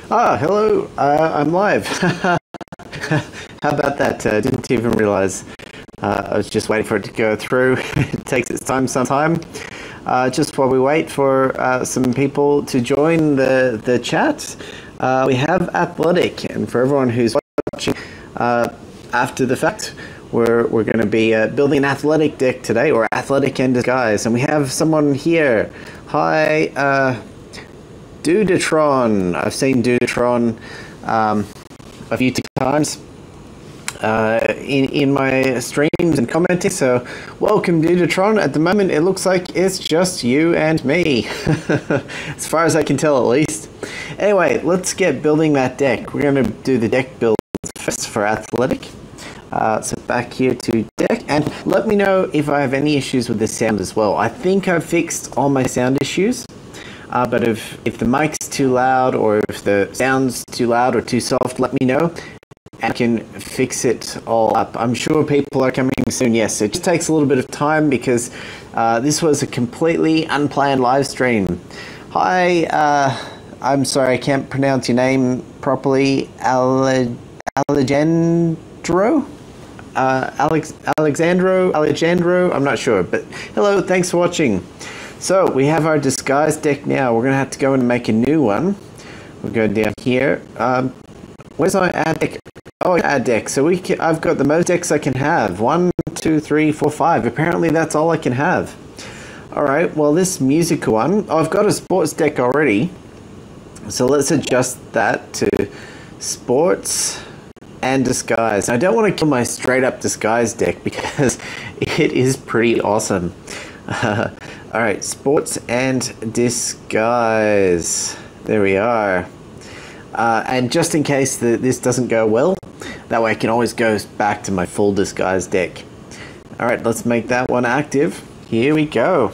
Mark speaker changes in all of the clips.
Speaker 1: Hello. I'm live. How about that? Didn't even realize. I was just waiting for it to go through. It takes its time sometime. Just while we wait for some people to join the chat, we have Athletic, and for everyone who's watching after the fact, we're going to be building an Athletic deck today, or Athletic in disguise, and we have someone here. Hi. Dudatron. I've seen Dudatron a few times in my streams and commenting, so welcome Dudatron. At the moment it looks like it's just you and me, as far as I can tell at least. Anyway, let's get building that deck. We're going to do the deck build first for Athletic. So back here to deck, and let me know if I have any issues with the sound as well. I think I've fixed all my sound issues. But if the mic's too loud, or if the sound's too loud or too soft, let me know and I can fix it all up. I'm sure people are coming soon. Yes, it just takes a little bit of time because this was a completely unplanned live stream. Hi, I'm sorry, I can't pronounce your name properly. Alejandro? Alejandro? I'm not sure, but hello, thanks for watching. So we have our disguise deck now. We're going to have to go and make a new one. We'll go down here. Where's my add deck? Oh, add deck. So I've got the most decks I can have. 1, 2, 3, 4, 5. Apparently that's all I can have. Alright, well this music one, I've got a sports deck already. So let's adjust that to sports and disguise. I don't want to kill my straight up disguise deck because it is pretty awesome. Alright, sports and disguise. There we are. And just in case this doesn't go well, that way I can always go back to my full disguise deck. Alright, let's make that one active. Here we go.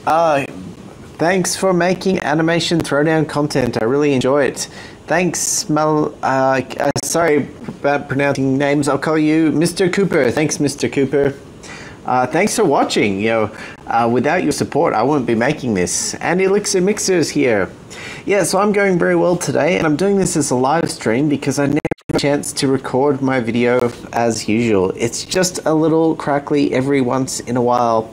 Speaker 1: Thanks for making animation throwdown content. I really enjoy it. Thanks, sorry about pronouncing names. I'll call you Mr. Cooper. Thanks, Mr. Cooper. Thanks for watching. Without your support, I wouldn't be making this. And Elixir Mixer's here. Yeah, so I'm going very well today, and I'm doing this as a live stream because I never have a chance to record my video as usual. It's just a little crackly every once in a while,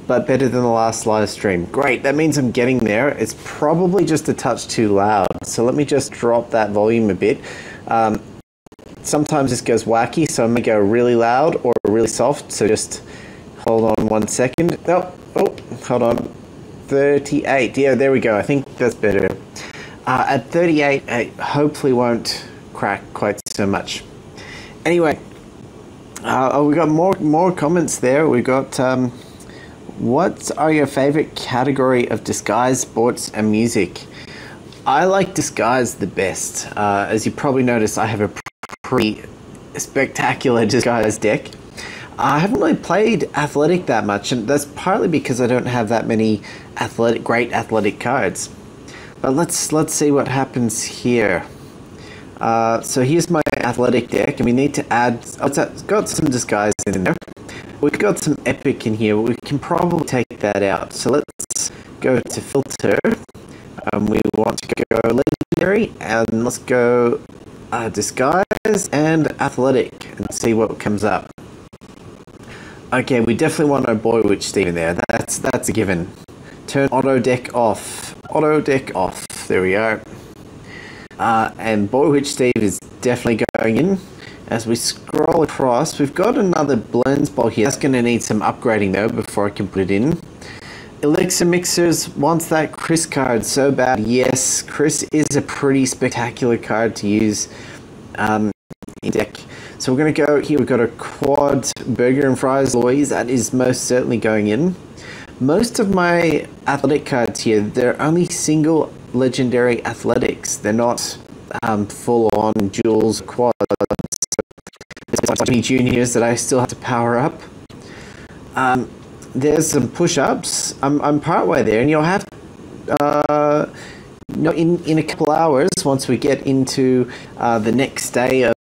Speaker 1: but better than the last live stream. Great, that means I'm getting there. It's probably just a touch too loud, so let me just drop that volume a bit. Sometimes this goes wacky, so I'm going to go really loud or really soft, so just hold on 1 second. Oh, hold on. 38. Yeah, there we go. I think that's better. At 38, it hopefully won't crack quite so much. Anyway, we got more comments there. We got, what are your favorite category of disguise, sports, and music? I like disguise the best. As you probably noticed, I have a pretty spectacular disguise deck. I haven't really played Athletic that much, and that's partly because I don't have that many great athletic cards. But let's see what happens here. So here's my Athletic deck, and we need to add. It's got some disguise in there. We've got some epic in here. We can probably take that out. So let's go to filter. We want to go legendary, and let's go disguise and Athletic, and see what comes up. Okay, we definitely want our Boy Witch Steve in there. That's a given. Turn auto deck off. Auto deck off. There we are. And Boy Witch Steve is definitely going in. As we scroll across, we've got another Blends Ball here. That's going to need some upgrading though before I can put it in. Elixir Mixers wants that Chris card so bad. Yes, Chris is a pretty spectacular card to use in deck. So we're going to go here. We've got a quad burger and fries Louise. That is most certainly going in. Most of my athletic cards here, they're only single legendary athletics. They're not full on duels quads. There's many juniors that I still have to power up. There's some push-ups. I'm partway there, and you'll have in a couple hours, once we get into the next day of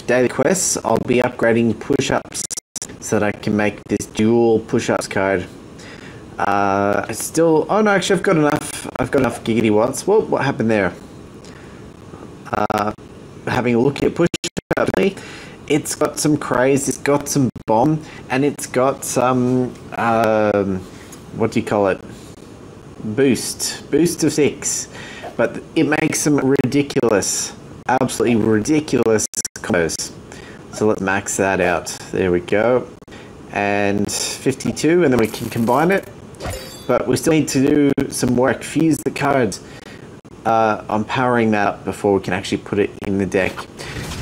Speaker 1: daily quests, I'll be upgrading push-ups so that I can make this dual push-ups card. Oh no, actually I've got enough giggity watts. Whoa, what happened there? having a look at push up. It's got some craze, it's got some bomb, and it's got some what do you call it? Boost of 6. But it makes some ridiculous, absolutely ridiculous combos. So let's max that out. There we go. And 52, and then we can combine it. But we still need to do some work. Fuse the cards. I'm powering that up before we can actually put it in the deck.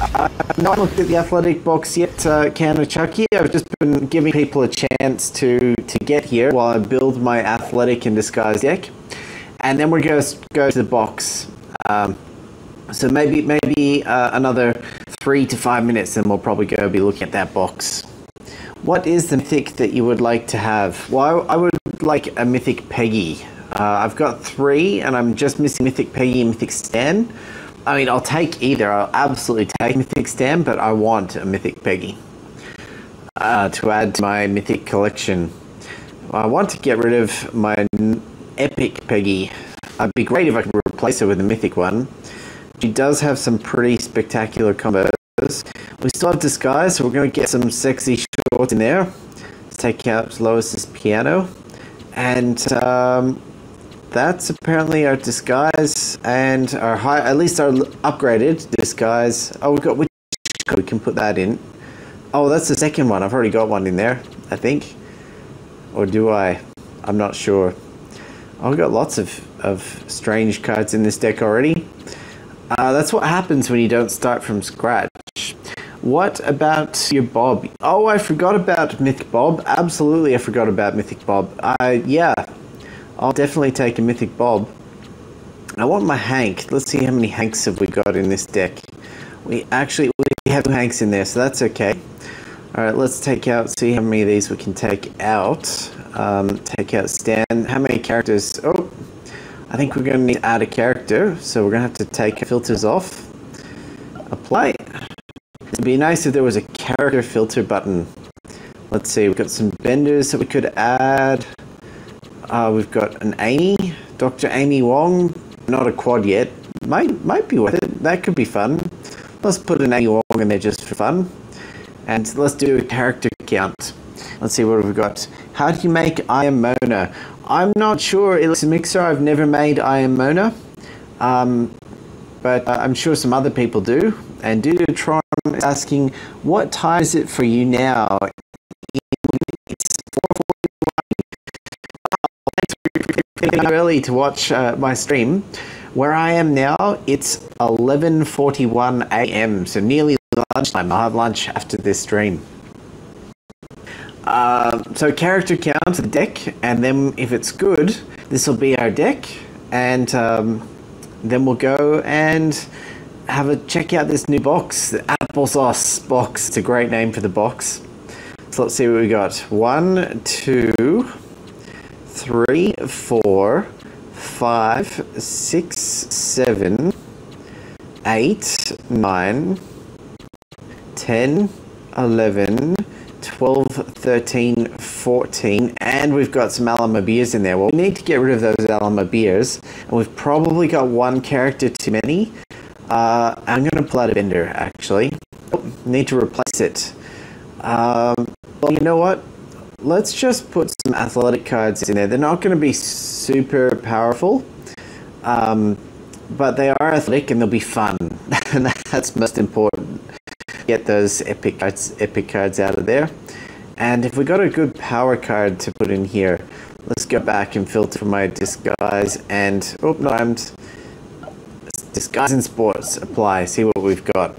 Speaker 1: I've not looked at the athletic box yet, Canna Chucky. I've just been giving people a chance to get here while I build my athletic and disguise deck. And then we're going to go to the box. So maybe another 3 to 5 minutes, and we'll probably go be looking at that box. What is the mythic that you would like to have? Well, I would like a mythic Peggy. I've got 3, and I'm just missing mythic Peggy and mythic Stan. I mean, I'll take either. I'll absolutely take mythic Stan, but I want a mythic Peggy to add to my mythic collection. I want to get rid of my epic Peggy. It'd be great if I could replace her with a mythic one. She does have some pretty spectacular combos. We still have disguise, so we're going to get some sexy shorts in there. Let's take out Lois's piano. And that's apparently our disguise and our at least our upgraded disguise. Oh, we've got which code we can put that in. Oh, that's the second one. I've already got one in there, I think. Or do I? I'm not sure. Oh, I've got lots of strange cards in this deck already. That's what happens when you don't start from scratch. What about your Bob? Oh, I forgot about Mythic Bob. Absolutely, I forgot about Mythic Bob. Yeah, I'll definitely take a Mythic Bob. I want my Hank. Let's see how many Hanks have we got in this deck. We have 2 Hanks in there, so that's okay. All right, let's see how many of these we can take out. Take out Stan. How many characters? Oh, I think we're going to need to add a character, so we're going to have to take filters off. Apply. It'd be nice if there was a character filter button. Let's see, we've got some benders that we could add. We've got an Amy, Dr. Amy Wong. Not a quad yet. Might be worth it. That could be fun. Let's put an Amy Wong in there just for fun. And let's do a character count. Let's see what we've got. How do you make I Am Mona? I'm not sure. It's a mixer. I've never made I Am Mona. But I'm sure some other people do. And Dudotron is asking, what time is it for you now? It's 4:41. Early to watch my stream. Where I am now, it's 11:41 a.m. So nearly lunchtime. I'll have lunch after this stream. So character count, the deck, and then if it's good, this will be our deck, and then we'll go and check out this new box, the applesauce box. It's a great name for the box. So let's see what we got. 1, 2, 3, 4, 5, 6, 7, 8, 9, 10, 11, 12, 13, 14, and we've got some Alamo beers in there. Well, we need to get rid of those Alamo beers, and we've probably got one character too many. I'm going to pull out a bender, actually. Oh, need to replace it. Well, you know what? Let's just put some athletic cards in there. They're not going to be super powerful, but they are athletic and they'll be fun, and that's most important. Get those epic cards out of there. And if we got a good power card to put in here, let's go back and filter my disguise and disguise and sports. Apply. See what we've got.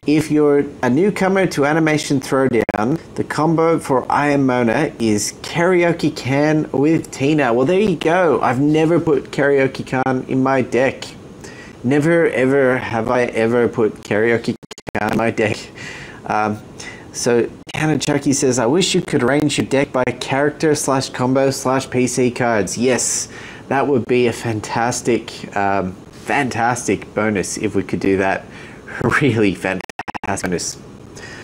Speaker 1: If you're a newcomer to Animation Throwdown, the combo for I Am Mona is Karaoke Can with Tina. Well, there you go. I've never put Karaoke Can in my deck. Never ever have I ever put Karaoke Can in my deck. So Hannah Chucky says, I wish you could arrange your deck by character / combo / PC cards. Yes, that would be a fantastic bonus if we could do that. Really fantastic bonus.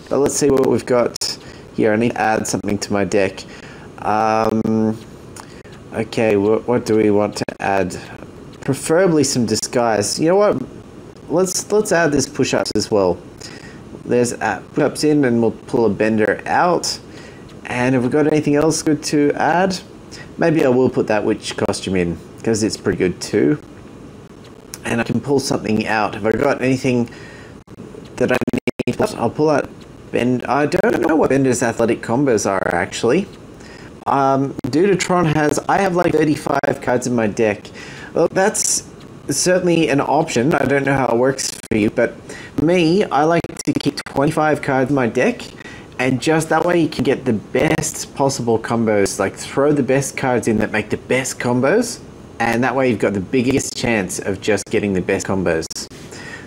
Speaker 1: But let's see what we've got here. I need to add something to my deck. Okay, what do we want to add? Preferably some disguise. You know what? let's add this push-ups as well. There's push-ups in, and we'll pull a bender out. And have we got anything else good to add? Maybe I will put that witch costume in, because it's pretty good too. And I can pull something out. Have I got anything that I need? I'll pull out bend. I don't know what Bender's athletic combos are actually. Dudatron has, I have like 35 cards in my deck. Well, that's certainly an option. I don't know how it works for you, but me, I like to keep 25 cards in my deck, and just that way you can get the best possible combos. Like throw the best cards in that make the best combos, and that way you've got the biggest chance of just getting the best combos.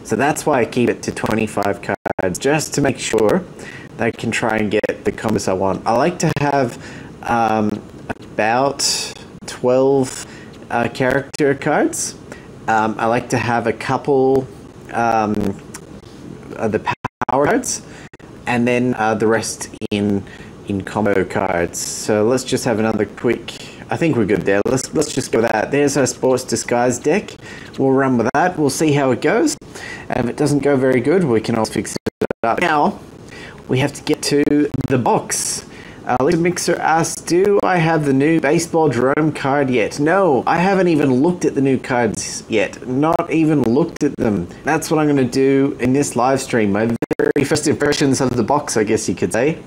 Speaker 1: So that's why I keep it to 25 cards, just to make sure that I can try and get the combos I want. I like to have about 12 character cards. I like to have a couple the power cards, and then the rest in combo cards. So let's just have another quick. I think we're good there. Let's just go with that. There's our sports disguise deck. We'll run with that. We'll see how it goes. And if it doesn't go very good, we can also fix it up. Now we have to get to the box. Liquid Mixer asks, do I have the new Baseball Jerome card yet? No, I haven't even looked at the new cards yet. Not even looked at them. That's what I'm going to do in this live stream. My very first impressions of the box, I guess you could say.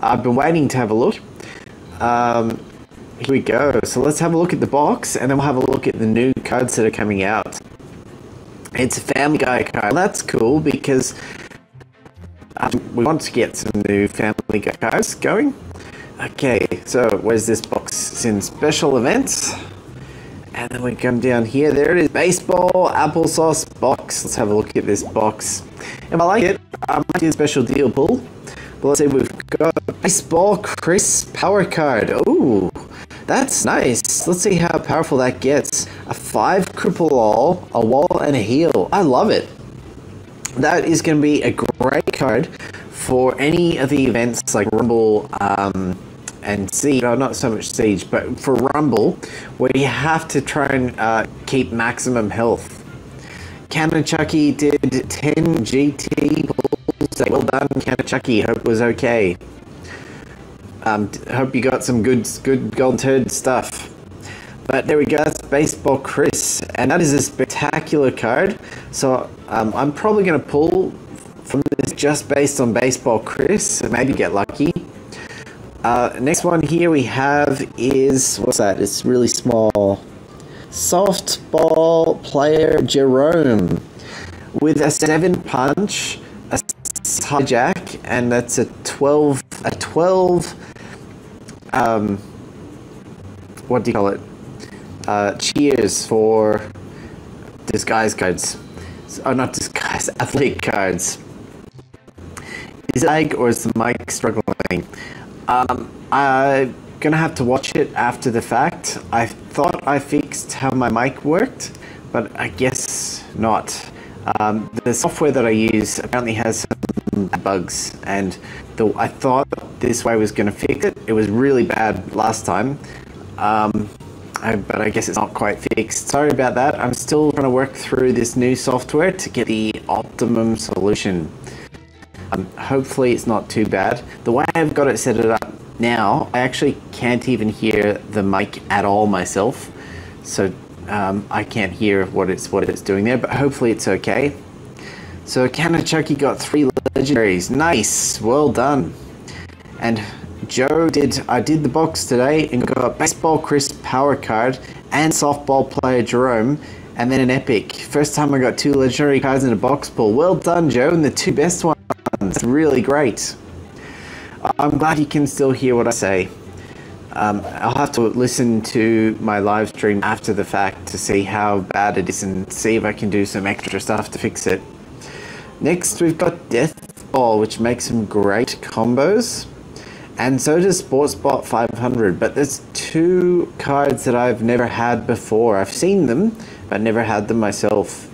Speaker 1: I've been waiting to have a look. Here we go. So let's have a look at the box, and then we'll have a look at the new cards that are coming out. It's a Family Guy card. That's cool because we want to get some new Family Guy cards going. Okay, so where's this box? It's in special events. And then we come down here. There it is. Baseball applesauce box. Let's have a look at this box. If I like it, I might do a special deal pull. But let's see, we've got Baseball Chris Power card. Ooh, that's nice. Let's see how powerful that gets. A 5 cripple all, a wall, and a heal. I love it. That is going to be a great card for any of the events like Rumble and Siege. No, not so much Siege, but for Rumble, where you have to try and keep maximum health. Kanachucky did 10 GT pulls. Well done, Kanachucky. Hope it was okay. Hope you got some good golden turd stuff. But there we go, that's Baseball Chris, and that is a spectacular card. So I'm probably going to pull from this just based on Baseball Chris, and maybe get lucky. Next one here we have is, what's that? It's really small. Softball player Jerome with a 7 punch, a hijack, and that's a 12. What do you call it? Cheers for disguise cards. Oh, not disguise, athletic cards. Is it lag or is the mic struggling? I'm gonna have to watch it after the fact. I thought I fixed how my mic worked, but I guess not. The software that I use apparently has some bugs, and I thought this way was gonna fix it. It was really bad last time. But I guess it's not quite fixed. Sorry about that. I'm still trying to work through this new software to get the optimum solution. Hopefully it's not too bad. The way I've got it set it up now, I actually can't even hear the mic at all myself. So I can't hear what it's doing there, but hopefully it's okay. So Kanachucky got 3 legendaries. Nice, well done. And Joe I did the box today and got Baseball Chris Power card and Softball Player Jerome, and then an epic. First time I got 2 legendary cards in a box pull. Well done, Joe, and the 2 best ones. Really great. I'm glad you can still hear what I say. I'll have to listen to my live stream after the fact to see how bad it is and see if I can do some extra stuff to fix it. Next we've got Death Ball, which makes some great combos. And so does Sportsbot 500, but there's 2 cards that I've never had before. I've seen them, but never had them myself.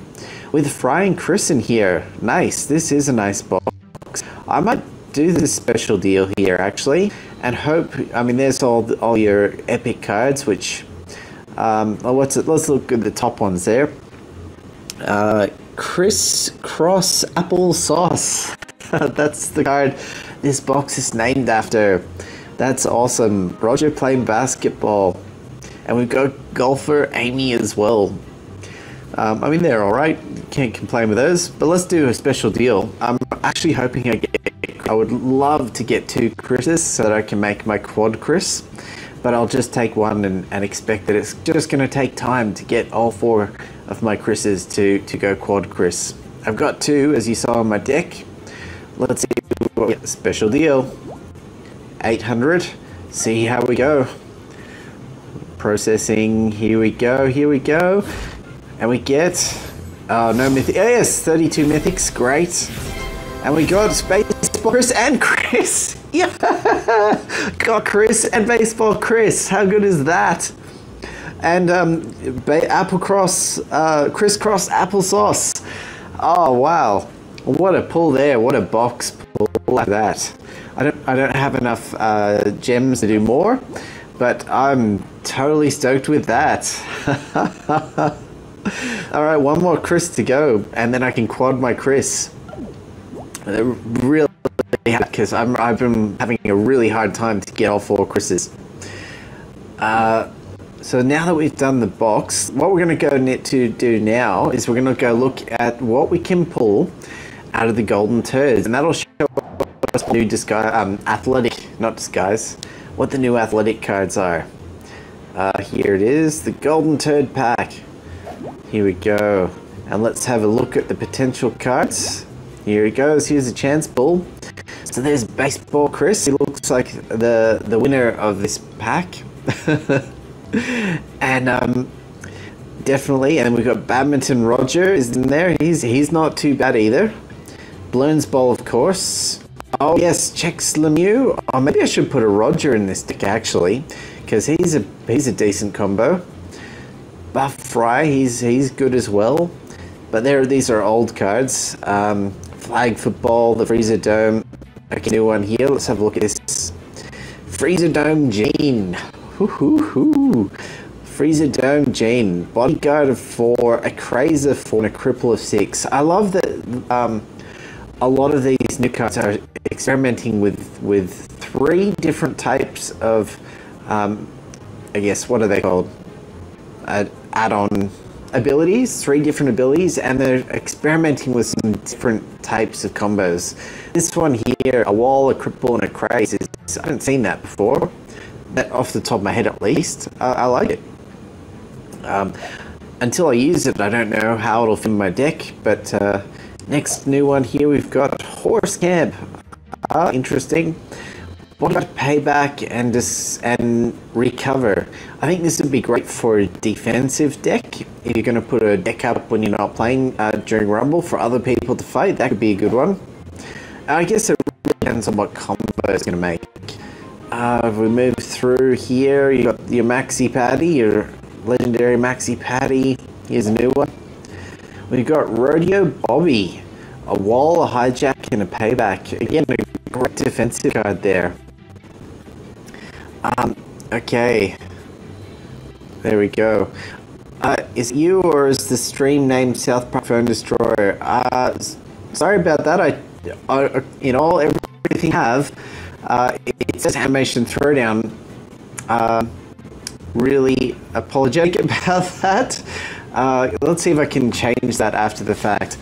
Speaker 1: With Fry and Chris in here. Nice, this is a nice box. I might do this special deal here, actually, and hope, I mean, there's all your epic cards, which, let's look at the top ones there. Crisscross applesauce. That's the card this box is named after. That's awesome. Roger playing basketball. And we've got golfer Amy as well. I mean, they're alright. Can't complain with those. But let's do a special deal. I'm actually hoping I would love to get 2 Chris's so that I can make my quad Chris. But I'll just take one and expect that it's just going to take time to get all 4 of my Chris's to go quad Chris. I've got 2, as you saw on my deck. Let's see what we get. Special deal. 800. See how we go. Processing. Here we go. Here we go. And we get... Oh, no mythic. Oh, yes, 32 mythics. Great. And we got Baseball Chris and Chris. Yeah. Got Chris and Baseball Chris. How good is that? And crisscross applesauce. Oh, wow. What a pull there. What a box pull like that. I don't have enough gems to do more, but I'm totally stoked with that. All right, one more Chris to go, and then I can quad my Chris. Really, because I've been having a really hard time to get all 4 Chris's. So now that we've done the box, what we're going to go to do now is we're going to go look at what we can pull out of the golden turds, and that'll show us new what the new athletic cards are. Here it is, the golden turd pack. Here we go, and let's have a look at the potential cards. Here it goes. Here's a chance pull. So there's Baseball Chris. He looks like the winner of this pack. And definitely, and we've got Badminton Roger is in there. He's not too bad either. Balloons Ball, of course. Oh yes, Chex Lemieux. Oh, maybe I should put a Roger in this deck actually, because he's a decent combo. Buff Fry, he's good as well. But these are old cards. Flag Football, the Freezer Dome. Okay, new one here. Let's have a look at this. Freezer Dome Gene. Hoo. Freezer Dome Gene. Bodyguard of 4, a Craze of 4, and a Cripple of 6. I love that a lot of these new cards are experimenting with 3 different types of, I guess, what are they called? Add-on abilities, 3 different abilities, and they're experimenting with some different types of combos. This one here, a wall, a cripple, and a craze, I haven't seen that before. That off the top of my head at least. I like it. Until I use it, I don't know how it'll fit in my deck, but next new one here, we've got Horse Camp. Interesting. What about Payback and Recover? I think this would be great for a defensive deck. If you're going to put a deck up when you're not playing during Rumble for other people to fight, that could be a good one. I guess it really depends on what combo it's going to make. If we move through here, you got your Maxi Patty, your legendary Maxi Patty. Here's a new one. We've got Rodeo Bobby, a wall, a hijack, and a payback. Again, a great defensive card there. Okay. There we go. Is it you or is the stream named South Park Phone Destroyer? Sorry about that. Everything I have, it says Animation Throwdown. Really apologetic about that. Let's see if I can change that after the fact.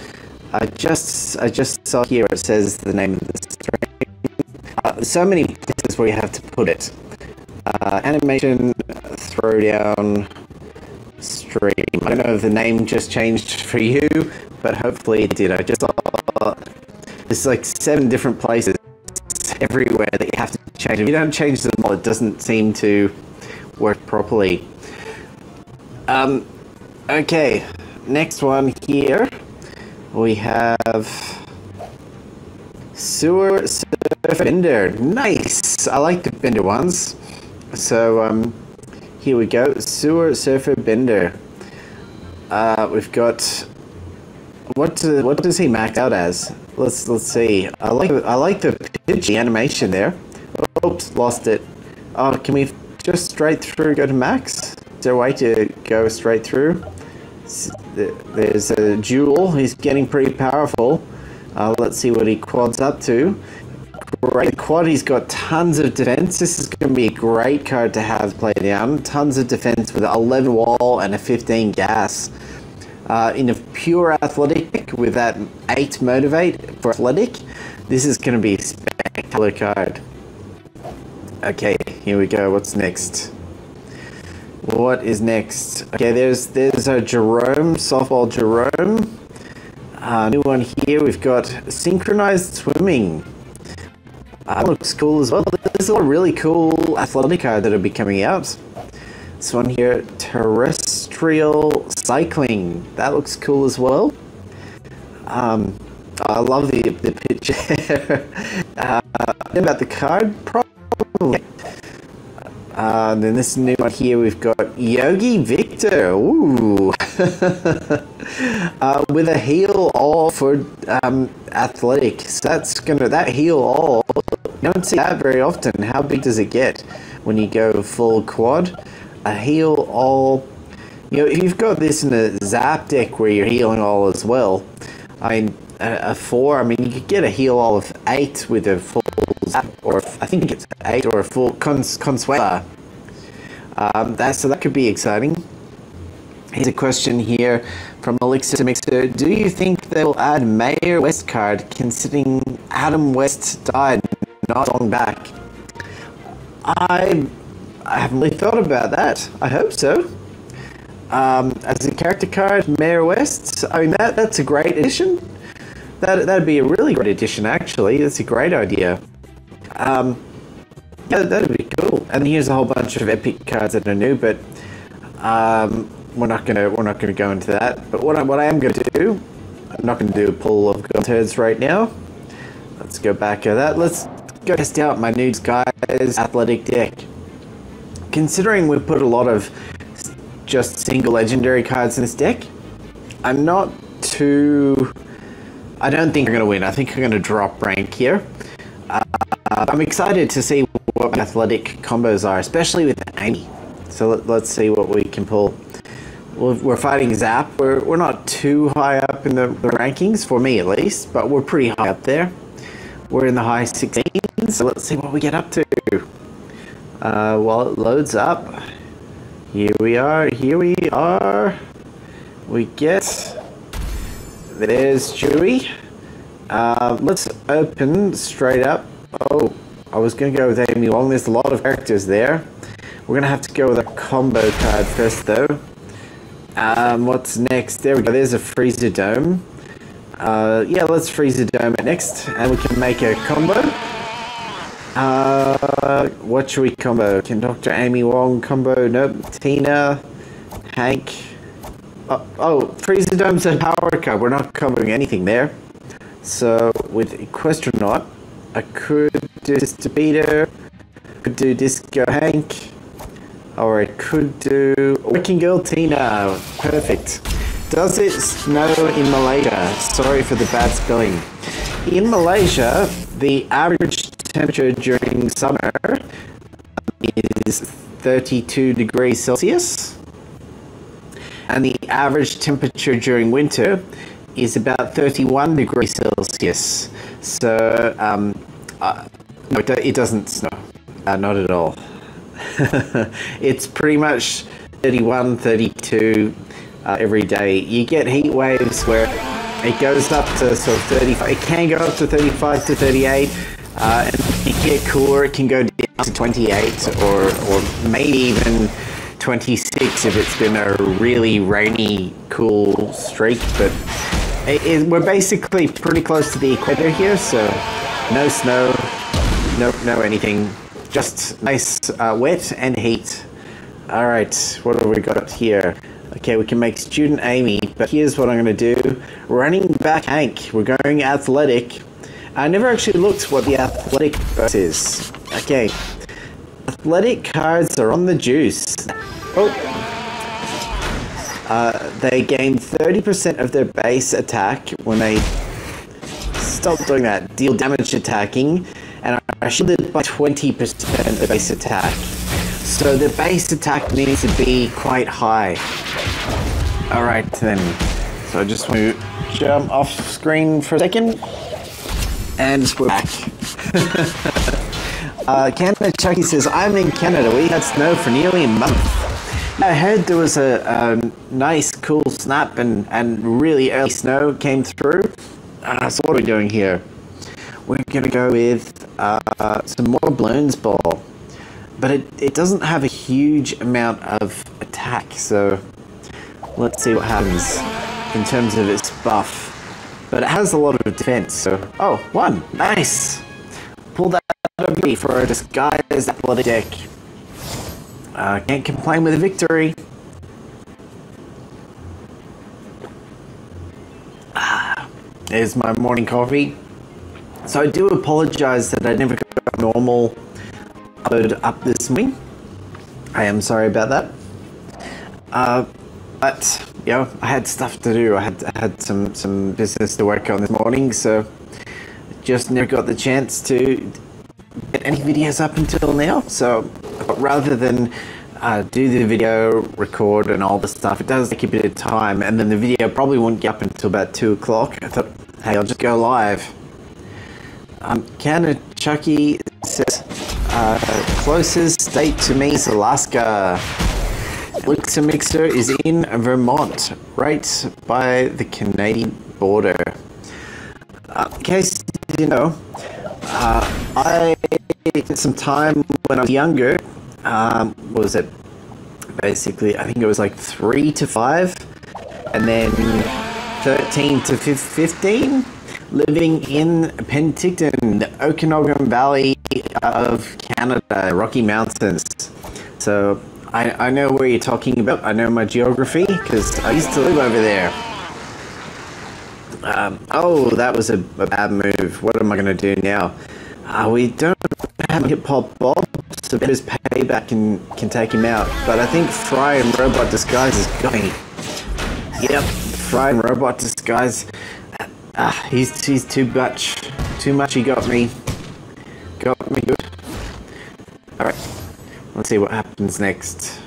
Speaker 1: I just saw here it says the name of the stream. So many places where you have to put it. Animation Throwdown stream. I don't know if the name just changed for you, but hopefully it did. I just saw there's like 7 different places everywhere that you have to change. If you don't change them all, it doesn't seem to work properly. Okay, next one here. We have Sewer Surfer Bender. Nice! I like the Bender ones. So, here we go. Sewer Surfer Bender. We've got... What does he max out as? Let's see. I like the pitchy animation there. Oops, lost it. Oh, can we just straight through go to max? Is there a way to go straight through? There's a Jewel. He's getting pretty powerful. Let's see what he quads up to. Great quad. He's got tons of defense. This is going to be a great card to have play down. Tons of defense with 11 wall and a 15 gas. In a pure athletic with that 8 motivate for athletic, this is going to be a spectacular card. Okay, here we go. What's next? What is next? Okay, there's a Jerome, softball Jerome. New one here. We've got synchronized swimming. Looks cool as well. There's a lot of really cool athletic cards that will be coming out. This one here, terrestrial cycling. That looks cool as well. I love the picture. About the card, probably. Then this new one here, we've got Yogi Victor. Ooh. With a heal all for athletics. That heal all. You don't see that very often. How big does it get when you go full quad? A heal all. You know, if you've got this in a zap deck where you're healing all as well, I mean, a 4, I mean, you could get a heal all of 8 with a full zap, or I think it's 8 or a full Consuela. So that could be exciting. Here's a question here from Elixir to Mixer. Do you think they will add Mayor West card considering Adam West died not long back? I haven't really thought about that. I hope so. As a character card, Mayor West, I mean, that's a great addition. That'd be a really great addition, actually. That's a great idea. Yeah, that'd be cool. And here's a whole bunch of epic cards that are new, but we're not gonna go into that. But what I am gonna do, I'm not gonna do a pull of gold turds right now. Let's go back to that. Let's go test out my new Disguse athletic deck. Considering we put a lot of just single legendary cards in this deck, I don't think I'm going to win. I think I'm going to drop rank here. I'm excited to see what my athletic combos are, especially with Amy. So let's see what we can pull. We're fighting Zap. We're not too high up in the rankings, for me at least, but we're pretty high up there. We're in the high 16s, so let's see what we get up to. While it loads up, here we are. We get, there's Chewy. Let's open straight up. Oh, I was going to go with Amy Wong. There's a lot of characters there. We're going to have to go with a combo card first, though. What's next? There we go. There's a Freezer Dome. Yeah, let's Freezer Dome it next, and we can make a combo. What should we combo? Can Dr. Amy Wong combo? Nope. Tina, Hank. Oh, Freezer Dome's a power card. We're not comboing anything there. So with Equestronaut, I could do Sister Peter, could do Disco Hank, or I could do Working Girl Tina. Perfect. Does it snow in Malaysia? Sorry for the bad spelling. In Malaysia, the average temperature during summer is 32 degrees Celsius, and the average temperature during winter is about 31 degrees Celsius. So no, it doesn't snow, not at all. It's pretty much 31, 32 every day. You get heat waves where it goes up to sort of 35. It can go up to 35 to 38. And if you get cooler, it can go down to 28 or maybe even 26 if it's been a really rainy, cool streak. But we're basically pretty close to the equator here, so no snow, no anything, just nice wet and heat. All right, what have we got here? Okay, we can make Student Amy, but here's what I'm going to do. Running back Hank. We're going athletic. I never actually looked what the athletic bonus is. Okay. Athletic cards are on the juice. Oh. They gain 30% of their base attack when they stop doing that. Deal damage attacking, and are shielded by 20% of the base attack. So the base attack needs to be quite high. Alright then, so I just want to jump off screen for a second, and we're back. Canada Chucky says, I'm in Canada, we had snow for nearly a month. I heard there was a nice cool snap and really early snow came through. So what are we doing here? We're going to go with some more Bloons Ball, but it doesn't have a huge amount of attack, so let's see what happens in terms of its buff. But it has a lot of defense, so... Oh, one! Nice! Pull that out of me for a disguise athletic deck. Can't complain with a victory. There's my morning coffee. So I do apologize that I never got a normal upload up this morning. I am sorry about that. But, you know, I had stuff to do. I had some business to work on this morning, so just never got the chance to get any videos up until now. So rather than do the video, record and all the stuff, it does take a bit of time, and then the video probably won't get up until about 2 o'clock. I thought, hey, I'll just go live. Canada Chucky says, closest state to me is Alaska. Elixir Mixer is in Vermont, right by the Canadian border. In case you didn't know, I spent some time when I was younger. What was it? Basically, I think it was like 3 to 5, and then 13 to 15, living in Penticton, the Okanagan Valley of Canada, Rocky Mountains. So I know where you're talking about. I know my geography because I used to live over there. Oh, that was a bad move. What am I going to do now? We don't have Hip Hop Bob, so his payback can take him out. But I think Fry and Robot Disguise is going. Yep, Fry and Robot Disguise. He's too much. Too much. He got me. Got me good. All right. Let's see what happens next.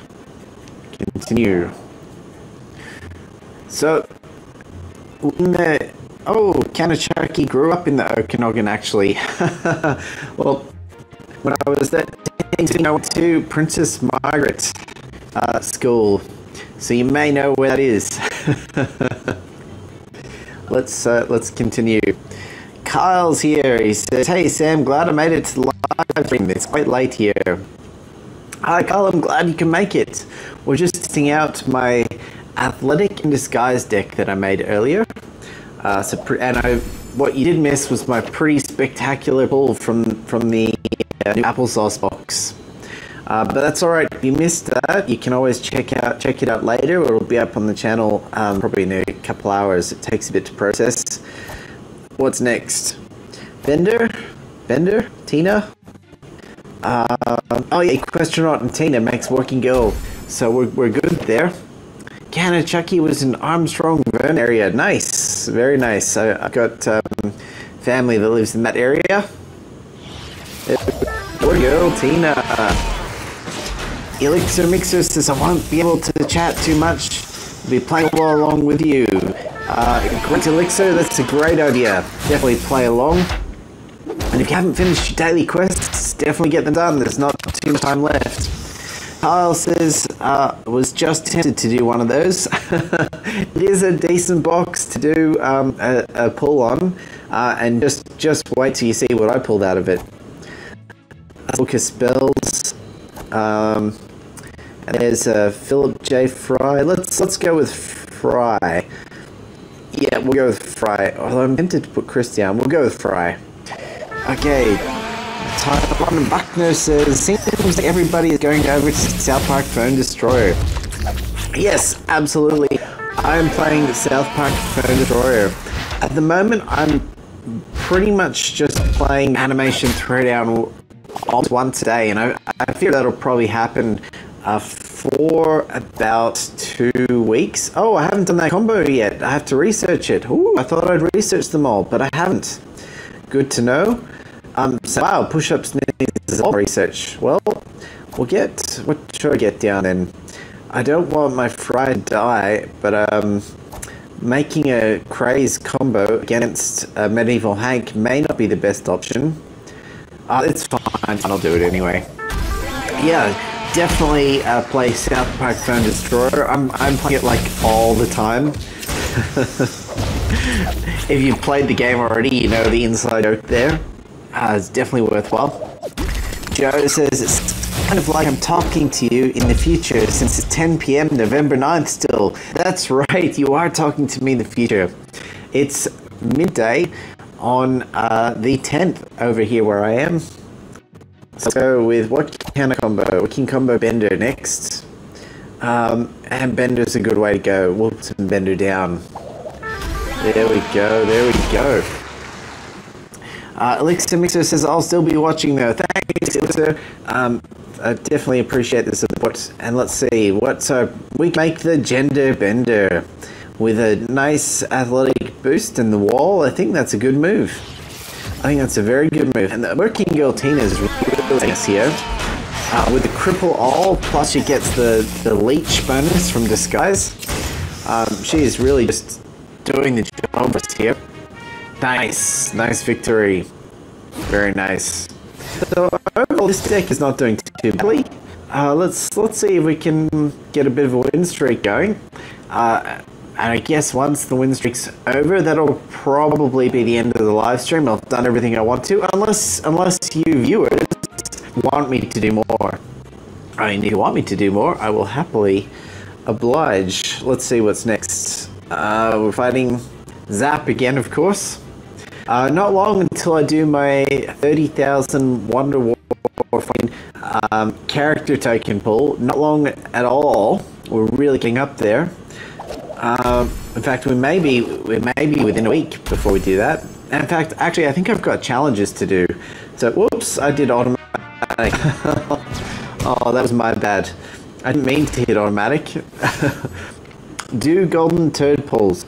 Speaker 1: Continue. So, Canada Chucky grew up in the Okanagan, actually. Well, when I was that teen, I went to Princess Margaret School, so you may know where that is. Let's continue. Kyle's here. He says, "Hey Sam, glad I made it to the live stream. It's quite late here." Hi Kyle, I'm glad you can make it. We're just testing out my Athletic in Disguise deck that I made earlier. What you did miss was my pretty spectacular pull from the new applesauce box. But that's alright, if you missed that, you can always check it out later. It'll be up on the channel probably in a couple hours. It takes a bit to process. What's next? Bender? Tina? Oh yeah, Questronaut and Tina makes Working Girl, so we're good there. Canada Chucky was in Armstrong Verne area. Nice, very nice. I've got family that lives in that area. Working Girl, Tina. Elixir Mixer says, I won't be able to chat too much. I'll be playing along with you. Great Elixir, that's a great idea. Definitely play along. And if you haven't finished your daily quests, definitely get them done. There's not too much time left. Kyle says, was just tempted to do one of those. It is a decent box to do a pull on, and just wait till you see what I pulled out of it. Book of Spells. And there's Philip J. Fry. Let's go with Fry. Yeah, we'll go with Fry. Although I'm tempted to put Chris down. We'll go with Fry. Okay, Tyrone Buckner says, seems like everybody is going over to South Park Phone Destroyer. Yes, absolutely. I'm playing the South Park Phone Destroyer. At the moment, I'm pretty much just playing Animation Throwdown once a day, and I feel that'll probably happen for about 2 weeks. Oh, I haven't done that combo yet. I have to research it. Ooh, I thought I'd researched them all, but I haven't. Good to know. So wow, push-ups needs all research. Well, we'll get, what should I get down then? I don't want my fry to die, but making a craze combo against Medieval Hank may not be the best option. It's fine, I'll do it anyway. Yeah, definitely play South Park Phone Destroyer. I'm playing it like all the time. If you've played the game already, you know the inside joke there. It's definitely worthwhile. Joe says, it's kind of like I'm talking to you in the future since it's 10 p.m. November 9th still. That's right, you are talking to me in the future. It's midday on the 10th over here where I am. So let's go with what kind of combo? We can combo Bender next. And Bender's a good way to go. We'll put some Bender down. There we go, there we go. Elixir Mixer says, I'll still be watching though. Thanks, Elixir. I definitely appreciate the support. And let's see, we can make the Gender Bender with a nice athletic boost in the wall. I think that's a good move. I think that's a very good move. And the Working Girl Tina is really nice here. With the Cripple All, plus she gets the Leech bonus from Disguise. She is really just doing the job for us here. Nice, nice victory. Very nice. So overall, this deck is not doing too badly. Let's see if we can get a bit of a win streak going. And I guess once the win streak's over, that'll probably be the end of the live stream. I've done everything I want to, unless you viewers want me to do more. I mean, if you want me to do more, I will happily oblige. Let's see what's next. We're fighting Zap again, of course. Not long until I do my 30,000 Wonder War character token pull. Not long at all. We're really getting up there. In fact, we may be within a week before we do that. And in fact, actually, I think I've got challenges to do. So, whoops, I did automatic. Oh, that was my bad. I didn't mean to hit automatic. Do golden turd pulls.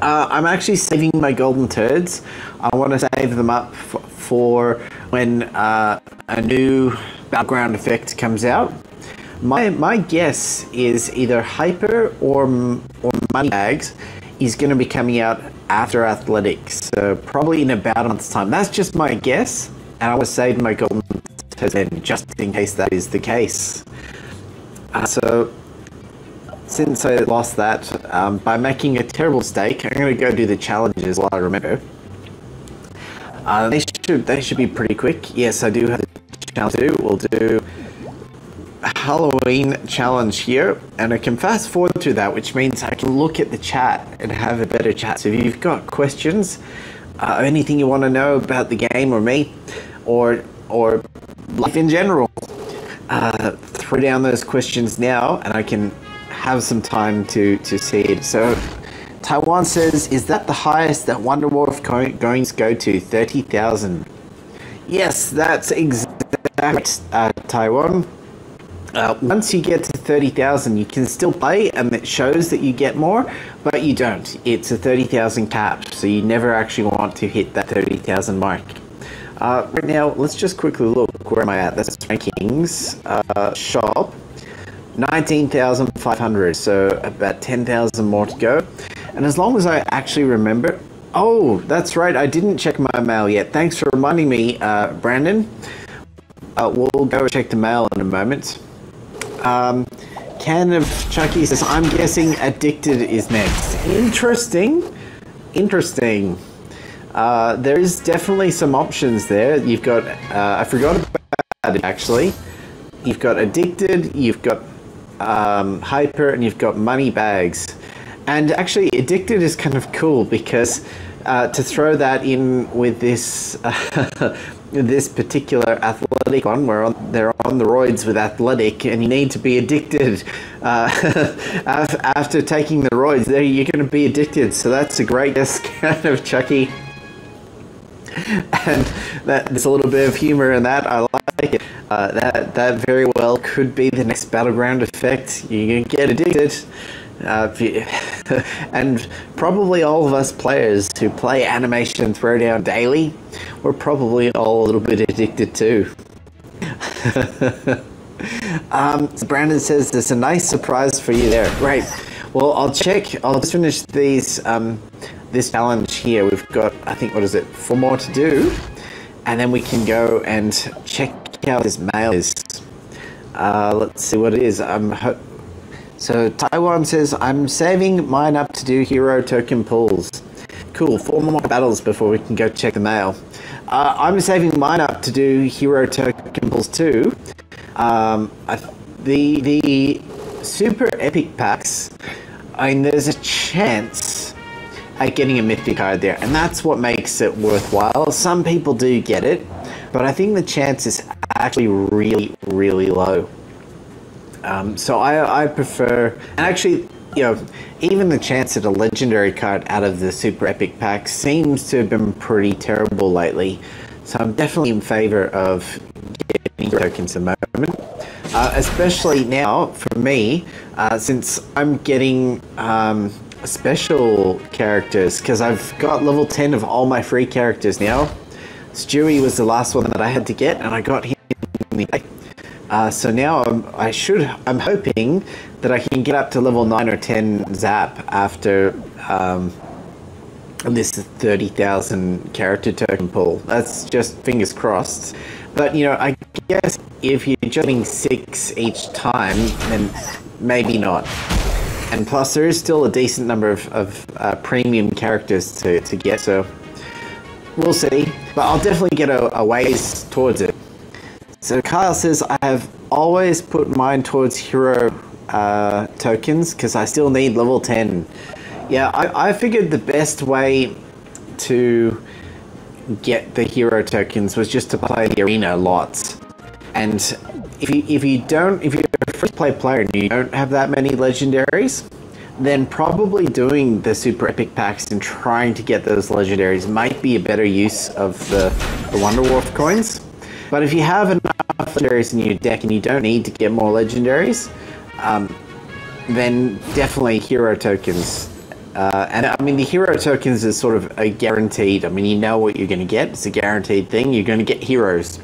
Speaker 1: I'm actually saving my golden turds. I want to save them up for when a new background effect comes out. My guess is either Hyper or Moneybags is going to be coming out after Athletics, so probably in about a month's time. That's just my guess, and I want to save my golden turds just in case that is the case. So since I lost that by making a terrible mistake, I'm going to go do the challenges while I remember. They should be pretty quick. Yes, I do have the challenge to do. We'll do a Halloween challenge here, and I can fast forward through that, which means I can look at the chat and have a better chat. So if you've got questions, anything you want to know about the game or me, or life in general, throw down those questions now, and I can have some time to see it. So Taiwan says, is that the highest that Wonder Wolf goings go to? 30,000. Yes, that's exactly Taiwan. Once you get to 30,000, you can still play, and it shows that you get more, but you don't. It's a 30,000 cap, so you never actually want to hit that 30,000 mark. Right now, let's just quickly look. Where am I at? That's rankings. Shop. 19,500, so about 10,000 more to go. And as long as I actually remember... Oh, that's right, I didn't check my mail yet. Thanks for reminding me, Brandon. We'll go check the mail in a moment. Can of Chucky says, I'm guessing Addicted is next. Interesting. Interesting. There is definitely some options there. You've got... I forgot about it, actually. You've got Addicted, you've got Hyper, and you've got Moneybags. And actually, Addicted is kind of cool because to throw that in with this this particular athletic one, where they're on the roids with athletic, and you need to be addicted after taking the roids. There, you're going to be addicted. So that's a great discount of Chucky. And there's a little bit of humor in that. I like it. That very well could be the next battleground effect. You can get addicted. And probably all of us players who play Animation Throwdown daily, we're probably all a little bit addicted too. Brandon says there's a nice surprise for you there. Great. Well, I'll check. I'll just finish these this challenge here. We've got, I think, what is it, 4 more to do, and then we can go and check out this mail is. Let's see what it is. So Taiwan says, I'm saving mine up to do hero token pulls. Cool, 4 more battles before we can go check the mail. I'm saving mine up to do hero token pulls too. The super epic packs, I mean, there's a chance at getting a mythic card there, and that's what makes it worthwhile. Some people do get it, but I think the chance is actually really, really low. So I prefer, and actually, you know, even the chance at a legendary card out of the super epic pack seems to have been pretty terrible lately. So I'm definitely in favor of getting tokens at the moment. Especially now, for me, since I'm getting special characters, because I've got level 10 of all my free characters now. Stewie was the last one that I had to get, and I got him in the day. So now I'm hoping that I can get up to level 9 or 10 Zap after this 30,000 character token pull. That's just fingers crossed. But, you know, I guess if you're just getting 6 each time, then maybe not. And plus, there is still a decent number of premium characters to get, so we'll see. But I'll definitely get a ways towards it. So Kyle says, I have always put mine towards hero tokens because I still need level 10. Yeah, I figured the best way to get the hero tokens was just to play the arena lots. And if you're a free-to-play player and you don't have that many legendaries, then probably doing the super epic packs and trying to get those legendaries might be a better use of the Wonder Wolf coins. But if you have enough legendaries in your deck and you don't need to get more legendaries, then definitely hero tokens. And I mean, the hero tokens is sort of a guaranteed. I mean, you know what you're going to get. It's a guaranteed thing. You're going to get heroes.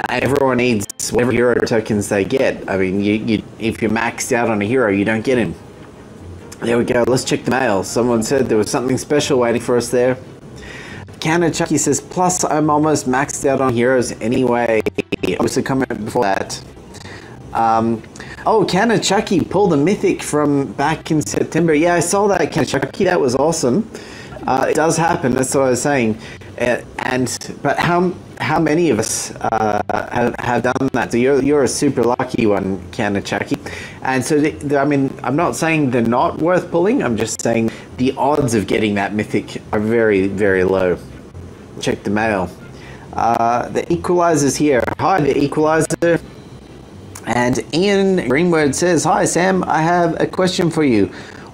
Speaker 1: Everyone needs whatever hero tokens they get. I mean, if you're maxed out on a hero, you don't get him. There we go. Let's check the mail. Someone said there was something special waiting for us there. Canna Chucky says, plus I'm almost maxed out on heroes anyway. I was a comment before that. Oh, Canna Chucky pulled a mythic from back in September. Yeah, I saw that, Canna Chucky. That was awesome. It does happen. That's what I was saying. But how many of us have done that? So you're a super lucky one, Canna Chucky. And so I mean, I'm not saying they're not worth pulling. I'm just saying the odds of getting that mythic are very, very low. Check the mail. The Equalizer's here. Hi, the Equalizer. And Ian Greenwood says, hi Sam, I have a question for you.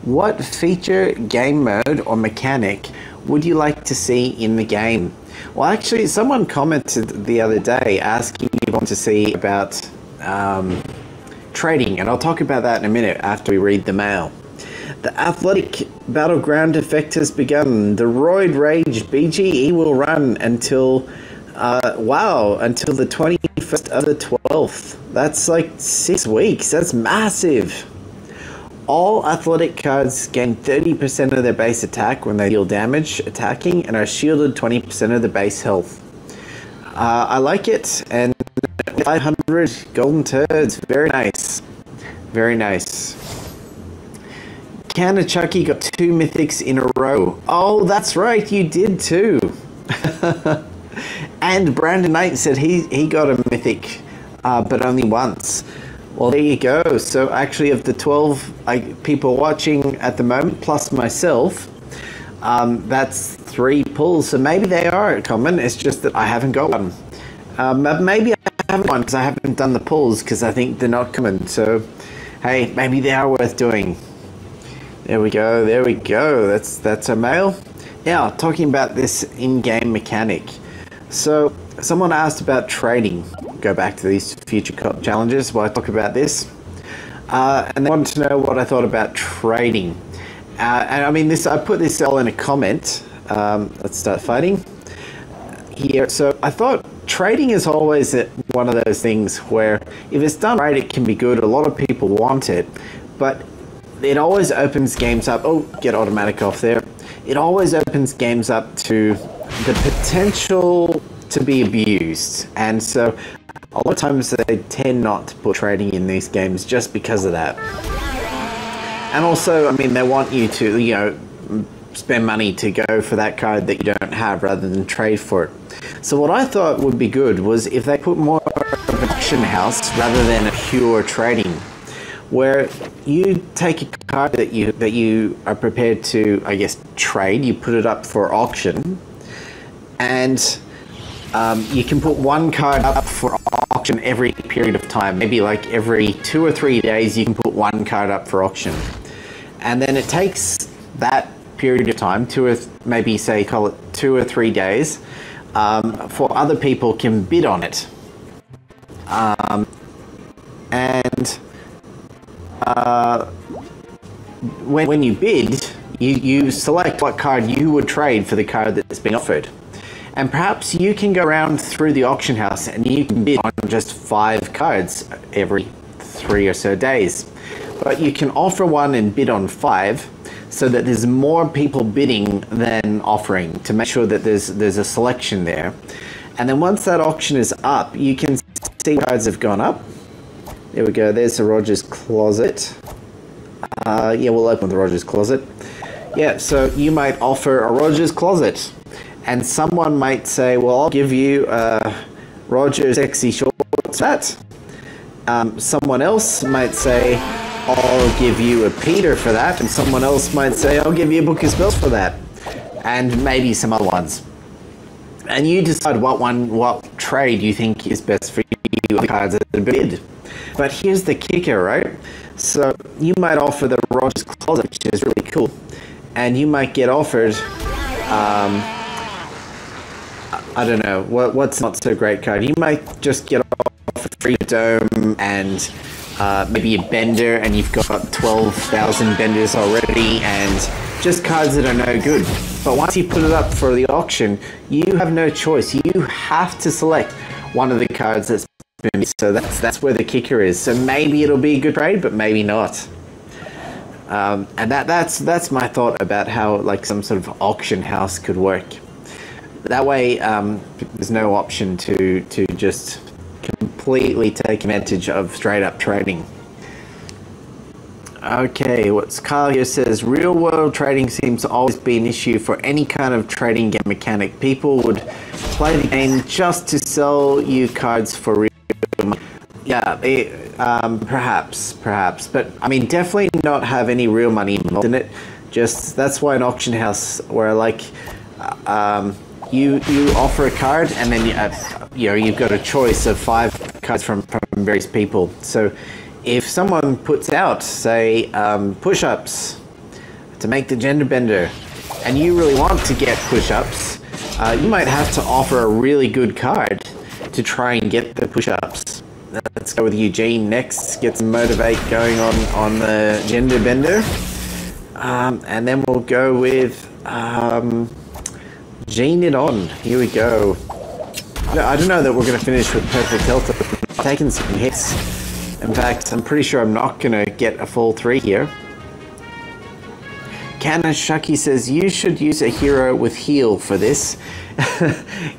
Speaker 1: What feature, game mode or mechanic would you like to see in the game? Well, actually, someone commented the other day asking if you want to see about trading, and I'll talk about that in a minute after we read the mail. The athletic battleground effect has begun. The Roid Rage BGE will run until until the 21st of the 12th. That's like 6 weeks. That's massive. All athletic cards gain 30% of their base attack when they deal damage attacking and are shielded 20% of the base health. I like it, and 500 golden turds. Very nice. Very nice. Canna Chucky got 2 mythics in a row. Oh, that's right, you did too. And Brandon Knight said he got a mythic, but only once. Well, there you go. So actually, of the 12 people watching at the moment, plus myself, that's 3 pulls. So maybe they are common. It's just that I haven't got one. Maybe I haven't one because I haven't done the pulls because I think they're not common. So, hey, maybe they are worth doing. There we go. There we go. That's a mail. Now, talking about this in-game mechanic. So, someone asked about trading. Go back to these future challenges while I talk about this. And they wanted to know what I thought about trading. And I mean, I put this all in a comment. Let's start fighting here. So, I thought trading is always one of those things where if it's done right, it can be good. A lot of people want it, but it always opens games up. Oh, get automatic off there. It always opens games up to the potential to be abused. And so a lot of times they tend not to put trading in these games just because of that. And also, I mean, they want you to, you know, spend money to go for that card that you don't have rather than trade for it. So what I thought would be good was if they put more of an auction house rather than a pure trading, where you take a card that you are prepared to, I guess, trade, you put it up for auction, and you can put one card up for auction every period of time. Maybe like every 2 or 3 days you can put one card up for auction. And then it takes that period of time, maybe say call it 2 or 3 days, for other people can bid on it. When you bid, you select what card you would trade for the card that's been offered. And perhaps you can go around through the auction house and you can bid on just 5 cards every 3 or so days. But you can offer one and bid on 5 so that there's more people bidding than offering to make sure that there's a selection there. And then once that auction is up, you can see cards have gone up. There we go, there's the Roger's Closet. Yeah, we'll open the Roger's Closet. Yeah, so you might offer a Roger's Closet. And someone might say, well, I'll give you Roger's Sexy Shorts for that. Someone else might say, I'll give you a Peter for that. And someone else might say, I'll give you a Book of Spells for that. And maybe some other ones. And you decide what trade you think is best for you, the cards that are bid. But here's the kicker, right? So you might offer the Roger's Closet, which is really cool. And you might get offered, I don't know, what's not so great card. You might just get offered Free Dome and maybe a Bender, and you've got 12,000 Benders already, and just cards that are no good. But once you put it up for the auction, you have no choice. You have to select one of the cards that's been missed. So that's where the kicker is. So maybe it'll be a good trade, but maybe not. And that's my thought about how like some sort of auction house could work. That way, there's no option to just completely take advantage of straight up trading. Okay, what's Kyle here says, real world trading seems to always be an issue for any kind of trading game mechanic. People would play the game just to sell you cards for real money. Yeah, perhaps, but I mean, definitely not have any real money involved in it. Just, that's why an auction house where like, you offer a card and then you've got a choice of 5 cards from various people. So if someone puts out, say, push-ups to make the gender bender, and you really want to get push-ups, you might have to offer a really good card to try and get the push-ups. Let's go with Eugene next, get some motivate going on the gender bender. And then we'll go with Gene it on. Here we go. I don't know that we're going to finish with perfect health. I've taken some hits. In fact, I'm pretty sure I'm not going to get a full 3 here. Kanashaki says, you should use a hero with heal for this.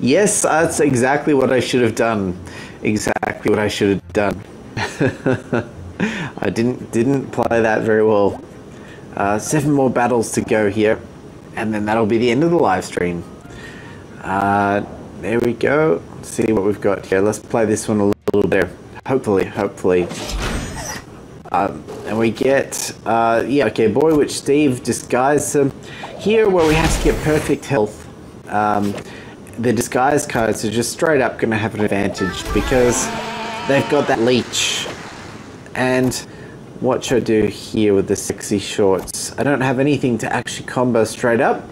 Speaker 1: Yes, that's exactly what I should have done. Exactly what I should have done. I didn't play that very well. 7 more battles to go here. And then that'll be the end of the live stream. There we go. Let's see what we've got here. Let's play this one a little there. Hopefully. And we get, yeah, okay, Boy Witch Steve, Disguise. Here where we have to get perfect health, the Disguise cards are just straight up going to have an advantage because they've got that leech. And what should I do here with the Sexy Shorts? I don't have anything to actually combo straight up.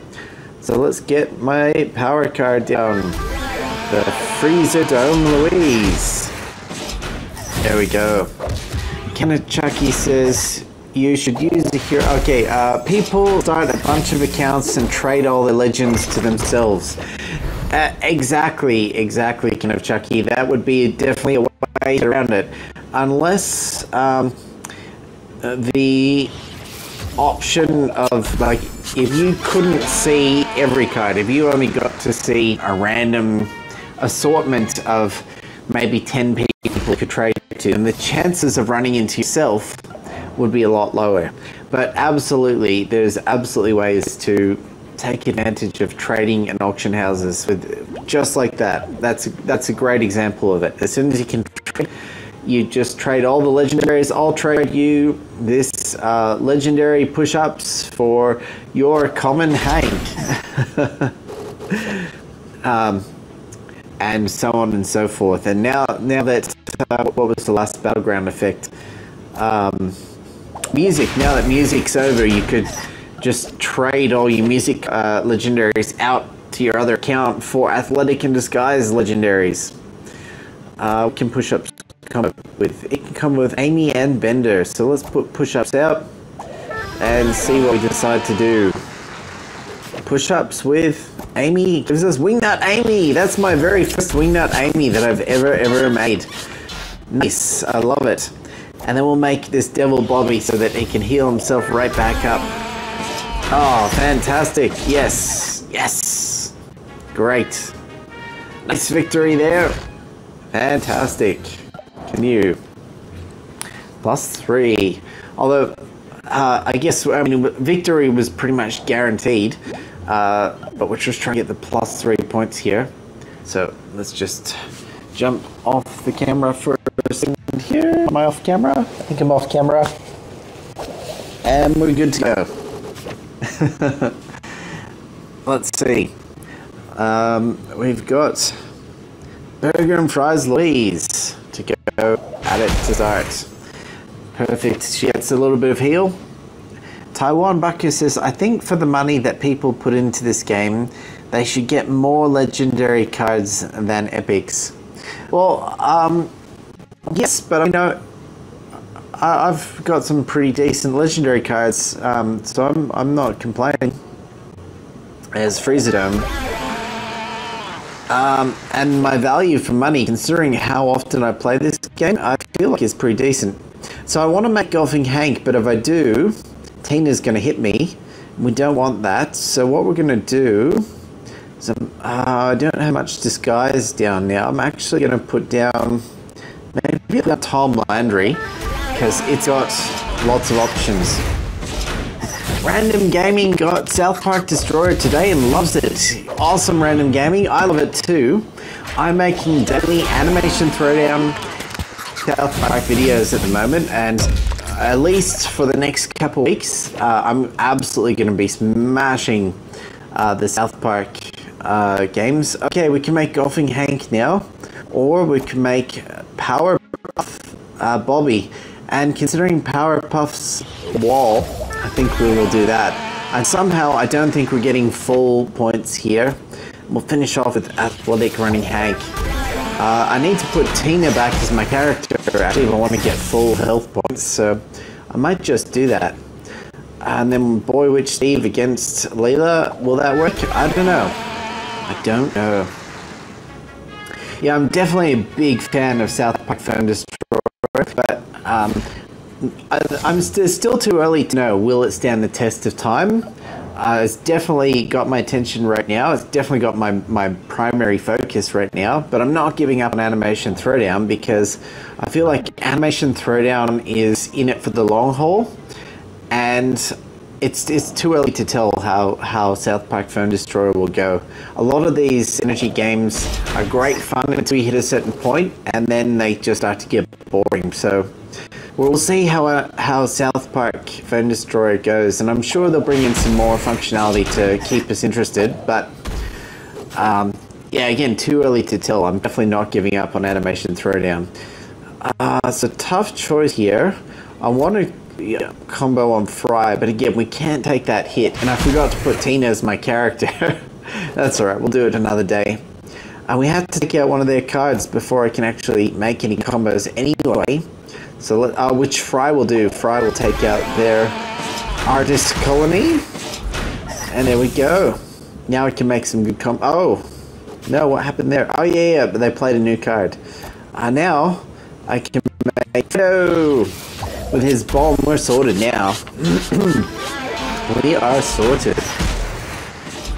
Speaker 1: So let's get my power card down. The Freezer Dome Louise. There we go. Kanachaki says, you should use the hero. Okay, people start a bunch of accounts and trade all the legends to themselves. Exactly, kind of Chucky. That would be definitely a way around it, unless the option of like if you couldn't see every card, if you only got to see a random assortment of maybe 10 people you could trade to, and the chances of running into yourself would be a lot lower. But absolutely, there's absolutely ways to take advantage of trading and auction houses with just like that. That's a great example of it. As soon as you can trade, you just trade all the legendaries. I'll trade you this legendary push-ups for your common Hank. And so on and so forth. And now that what was the last battleground effect? Music. Now that music's over, you could just trade all your music legendaries out to your other account for athletic and disguise legendaries. Can push-ups come with? It can come with Amy and Bender. So let's put push-ups out and see what we decide to do. Push-ups with Amy gives us Wingnut Amy. That's my very first Wingnut Amy that I've ever made. Nice, I love it. And then we'll make this Devil Bobby so that he can heal himself right back up. Oh, fantastic. Yes. Great. Nice victory there. Fantastic. Can you? +3. Although, I guess, victory was pretty much guaranteed. But we're just trying to get the +3 points here. So let's just jump off the camera for a second here. Am I off camera? I think I'm off camera. And we're good to go. Let's see. We've got Burger and Fries Louise to go at it to start. Perfect. She gets a little bit of heal. Taiwan Bucker says, I think for the money that people put into this game, they should get more legendary cards than epics. Well, yes, but I know I've got some pretty decent legendary cards, so I'm not complaining. As Freezerdome. And my value for money, considering how often I play this game, I feel like it's pretty decent. So I want to make Golfing Hank, but if I do, Tina's going to hit me. We don't want that. So what we're going to do is I don't have much disguise down now. I'm actually going to put down maybe Tom Landry because it's got lots of options. Random Gaming got South Park Destroyer today and loves it. Awesome, Random Gaming. I love it too. I'm making daily animation throwdown South Park videos at the moment, and at least for the next couple weeks, I'm absolutely going to be smashing the South Park games. Okay, we can make Golfing Hank now, or we can make Powerpuff Bobby. And considering Powerpuff's wall, I think we will do that. And somehow, I don't think we're getting full points here. We'll finish off with Athletic Running Hank. I need to put Tina back as my character, actually, if I want to get full health points, so I might just do that. And then Boy Witch Steve against Leela, will that work? I don't know. I don't know. Yeah, I'm definitely a big fan of South Park Phone Destroyer, but I'm still too early to know, will it stand the test of time? It's definitely got my attention right now. It's definitely got my primary focus right now, but I'm not giving up on Animation Throwdown because I feel like Animation Throwdown is in it for the long haul, and it's too early to tell how South Park Phone Destroyer will go. A lot of these energy games are great fun until you hit a certain point, and then they just start to get boring. So we'll see how South Park Phone Destroyer goes, and I'm sure they'll bring in some more functionality to keep us interested, but yeah, again, too early to tell. I'm definitely not giving up on Animation Throwdown. It's a tough choice here. I want to combo on Fry, but again, we can't take that hit, and I forgot to put Tina as my character. That's alright, we'll do it another day. We have to take out one of their cards before I can actually make any combos anyway. So which Fry will do. Fry will take out their Artist Colony. And there we go. Now we can make some good oh. No, what happened there? Oh yeah, but they played a new card. Now I can make Fredo with his bomb. We're sorted now. We are sorted.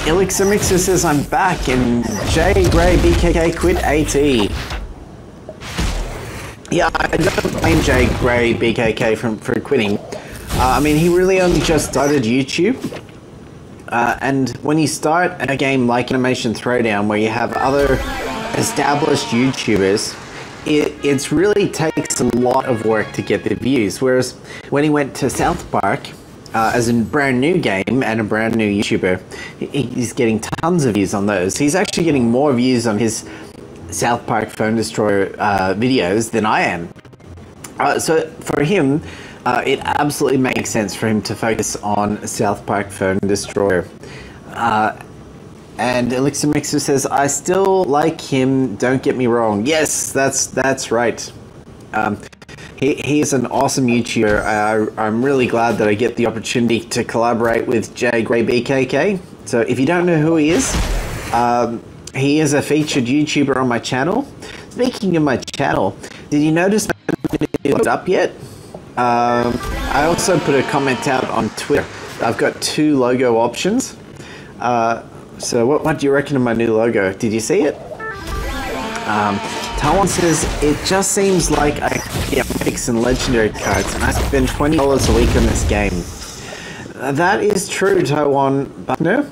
Speaker 1: Elixir Mixer says I'm back, and J Gray BKK quit AT. Yeah, I don't blame J Gray BKK for quitting. I mean, he really only just started YouTube. And when you start a game like Animation Throwdown, where you have other established YouTubers, it really takes a lot of work to get the views. Whereas when he went to South Park, as a brand new game and a brand new YouTuber, he's getting tons of views on those. He's actually getting more views on his South Park Phone Destroyer videos than I am. So for him, it absolutely makes sense for him to focus on South Park Phone Destroyer. And Elixir Mixer says, I still like him, don't get me wrong. Yes, that's right. He is an awesome YouTuber. I'm really glad that I get the opportunity to collaborate with J Gray BKK. So if you don't know who he is a featured YouTuber on my channel. Speaking of my channel, did you notice it's up yet? I also put a comment out on Twitter. I've got 2 logo options. So what do you reckon of my new logo? Did you see it? Tawan says, it just seems like I get mythics and legendary cards, and I spend $20 a week on this game. That is true, Tawan, but no.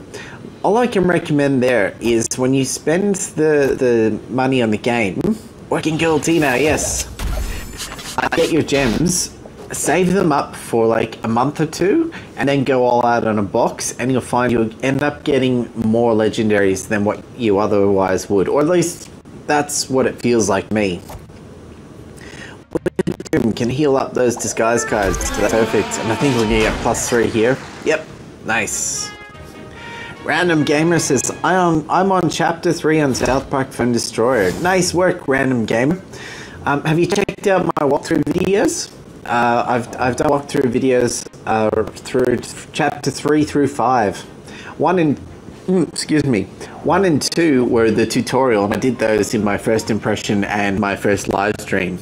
Speaker 1: All I can recommend there is when you spend the money on the game, Working Girl Tina, yes, get your gems, save them up for like a month or 2, and then go all out on a box, and you'll find you'll end up getting more legendaries than what you otherwise would, or at least that's what it feels like me. Can heal up those disguise cards, so that's perfect, and I think we're gonna get +3 here. Yep, nice. Random Gamer says, I'm on chapter 3 on South Park Phone Destroyer. Nice work, Random Gamer. Have you checked out my walkthrough videos? I've done walkthrough videos through chapter 3 through 5. 1 and 2 were the tutorial, and I did those in my first impression and my first live stream.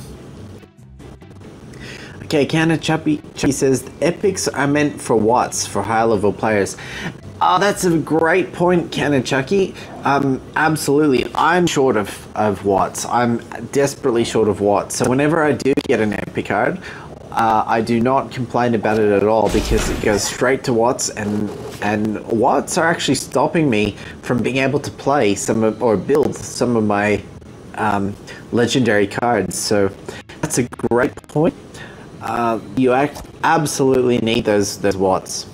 Speaker 1: Okay, Canna Chuppy says, epics are meant for Watts, for high level players. Oh, that's a great point, Canna Chucky. Absolutely, I'm short of Watts. I'm desperately short of Watts. So whenever I do get an epic card, I do not complain about it at all, because it goes straight to Watts, and Watts are actually stopping me from being able to play or build some of my legendary cards. So that's a great point. You absolutely need those Watts.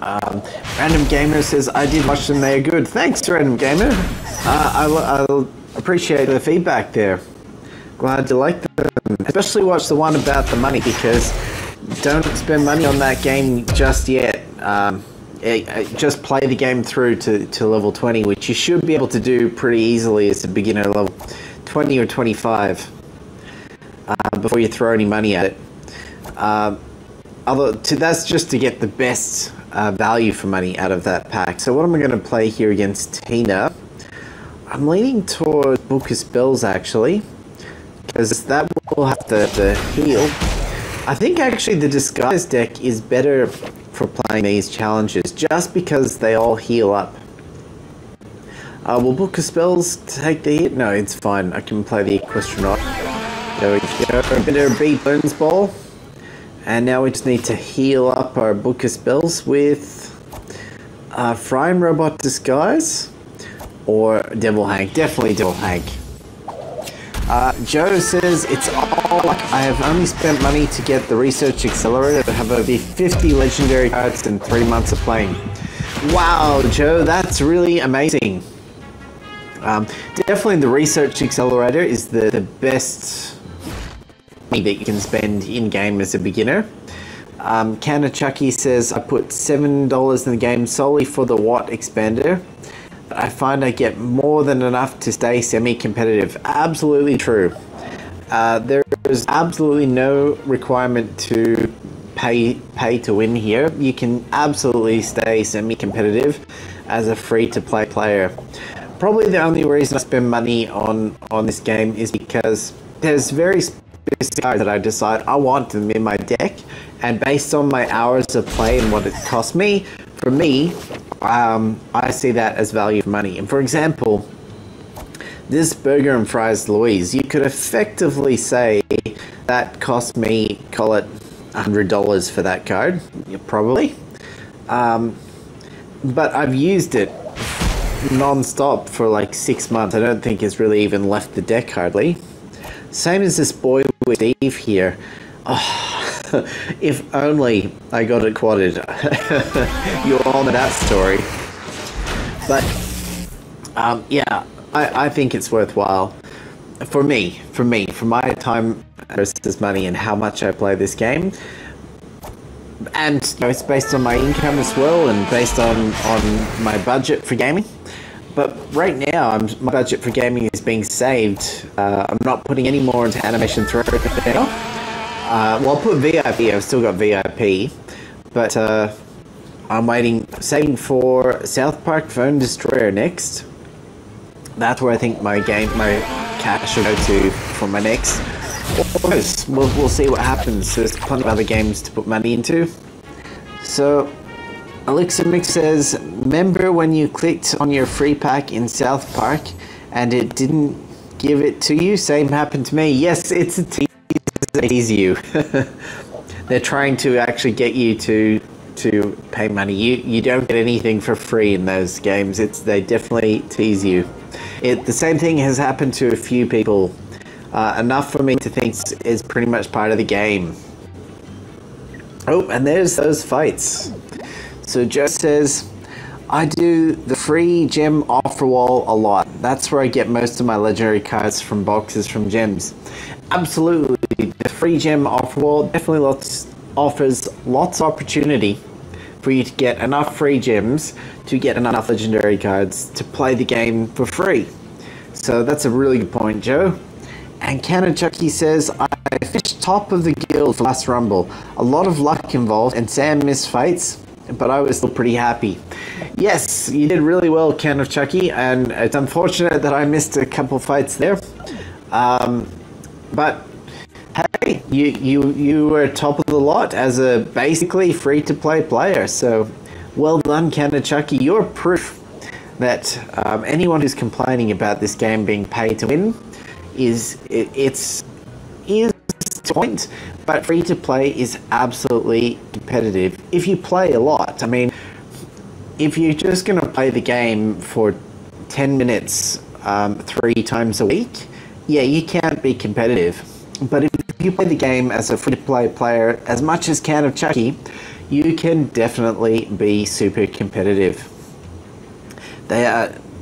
Speaker 1: Random Gamer says, I did watch them, they are good. Thanks, Random Gamer. I'll appreciate the feedback there. Glad you like them. Especially watch the one about the money, because don't spend money on that game just yet. Just play the game through to level 20, which you should be able to do pretty easily as a beginner, level 20 or 25, before you throw any money at it. That's just to get the best value for money out of that pack. So what am I going to play here against Tina? I'm leaning toward Book of Spells, actually, because that will have the heal. I think actually the Disguise deck is better for playing these challenges, just because they all heal up. Will Book of Spells take the hit? No, it's fine. I can play the Equestrian. There we go. Better beat Burns Ball. And now we just need to heal up our Book of Spells with Frying Robot Disguise or Devil Hank. Definitely Devil Hank. Joe says, it's all luck. I have only spent money to get the Research Accelerator to have over 50 legendary cards in 3 months of playing. Wow, Joe, that's really amazing. Definitely the Research Accelerator is the best money that you can spend in-game as a beginner. Canna Chucky says, I put $7 in the game solely for the Watt expander. I find I get more than enough to stay semi-competitive. Absolutely true. There is absolutely no requirement to pay to win here. You can absolutely stay semi-competitive as a free-to-play player. Probably the only reason I spend money on this game is because there's very specific cards that I decide I want them in my deck, and based on my hours of play and what it costs me, for me, I see that as value for money. And for example, this Burger and Fries Louise, you could effectively say that cost me, call it $100 for that card, probably. But I've used it non-stop for like 6 months. I don't think it's really even left the deck hardly. Same as this boy with Steve here. Oh, if only I got it quadded. You all know that story. But yeah, I think it's worthwhile for me, for my time versus money and how much I play this game. And you know, it's based on my income as well, and based on my budget for gaming. But right now, my budget for gaming is being saved. I'm not putting any more into Animation Throwdown. Well, I'll put VIP. I've still got VIP, but I'm saving for South Park Phone Destroyer next. That's where I think my cash will go to for my next. We'll see what happens. There's plenty of other games to put money into. So, Elixir Mix says, remember when you clicked on your free pack in South Park and it didn't give it to you? Same happened to me. Yes, it's a tease you. They're trying to actually get you to pay money. You don't get anything for free in those games. They definitely tease you. The same thing has happened to a few people. Enough for me to think is pretty much part of the game. Oh, and there's those fights. So Joe says, I do the free gem offer wall a lot. That's where I get most of my legendary cards from boxes from gems. Absolutely, the free gem offer wall definitely offers lots of opportunity for you to get enough free gems to get enough legendary cards to play the game for free. So that's a really good point, Joe. And Cannon Chucky says, I finished top of the guild for last rumble. A lot of luck involved and Sam missed fights, but I was still pretty happy. Yes, you did really well, Cannon Chucky, and it's unfortunate that I missed a couple fights there. But hey, you were top of the lot as a basically free-to-play player. So well done, Cannon Chucky. You're proof that anyone who's complaining about this game being paid to win is the point, but free to play is absolutely competitive if you play a lot. I mean, if you're just going to play the game for 10 minutes 3 times a week, yeah, you can't be competitive. But if you play the game as a free to play player as much as Can of Chucky, you can definitely be super competitive.